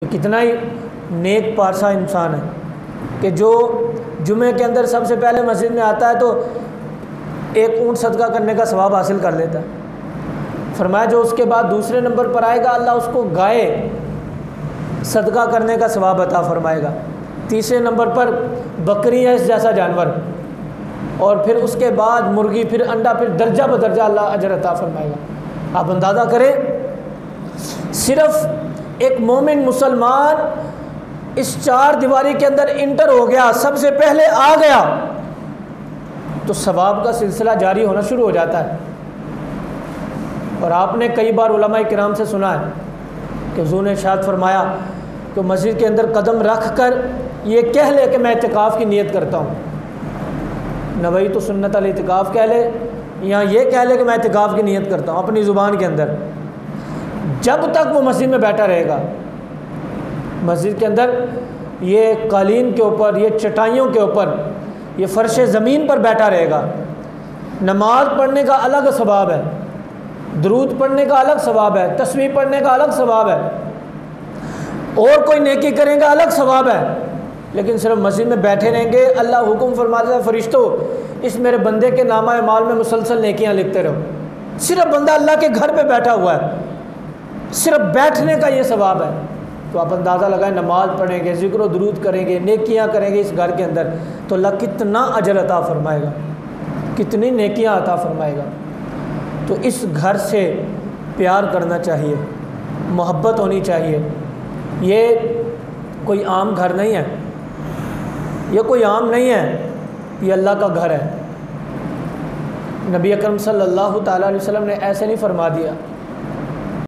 कितना ही नेक पारसा इंसान है कि जो जुमे के अंदर सबसे पहले मस्जिद में आता है तो एक ऊँट सदका करने का सवाब हासिल कर लेता है। फरमाया जो उसके बाद दूसरे नंबर पर आएगा अल्लाह उसको गाय सदका करने का सवाब अता फरमाएगा। तीसरे नंबर पर बकरी है जैसा जानवर, और फिर उसके बाद मुर्गी, फिर अंडा, फिर दर्जा बदर्जा अल्लाह अजर अता फरमाएगा। आप अंदाज़ा करें, सिर्फ एक मोमिन मुसलमान इस चार दीवारी के अंदर इंटर हो गया, सबसे पहले आ गया, तो सवाब का सिलसिला जारी होना शुरू हो जाता है। और आपने कई बार उलमा किराम से सुना है कि हुज़ूर ने इरशाद फरमाया कि मस्जिद के अंदर कदम रख कर ये कह ले कि मैं इत्तिकाफ़ की नीयत करता हूँ। नवई तो सुन्नत अल इत्तिकाफ़ कह ले, या ये कह ले कि मैं इत्तिकाफ़ की नीयत करता हूँ अपनी ज़ुबान के अंदर। जब तक वो मस्जिद में बैठा रहेगा, मस्जिद के अंदर ये कालीन के ऊपर, ये चटाइयों के ऊपर, ये फ़र्श ज़मीन पर बैठा रहेगा, नमाज पढ़ने का अलग सवाब है, दुरूद पढ़ने का अलग सवाब है, तस्बीह पढ़ने का अलग सवाब है, और कोई नेकी करेंगे अलग सवाब है। लेकिन सिर्फ मस्जिद में बैठे रहेंगे, अल्लाह हुक्म फरमाता है फरिश्तों इस मेरे बंदे के नामा माल में मुसलसल नेकियां लिखते रहो। सिर्फ बंदा अल्लाह के घर पे बैठा हुआ है, सिर्फ बैठने का ये सवाब है। तो आप अंदाज़ा लगाएं, नमाज पढ़ेंगे, ज़िक्र व दुरूद करेंगे, नेकियां करेंगे इस घर के अंदर, तो अल्लाह कितना अजर अता फरमाएगा, कितनी नेकियां अता फरमाएगा। तो इस घर से प्यार करना चाहिए, मोहब्बत होनी चाहिए। ये कोई आम घर नहीं है, ये कोई आम नहीं है, ये अल्लाह का घर है। नबी अकरम सल्लल्लाहु तआला अलैहि वसल्लम ने ऐसे नहीं फरमा दिया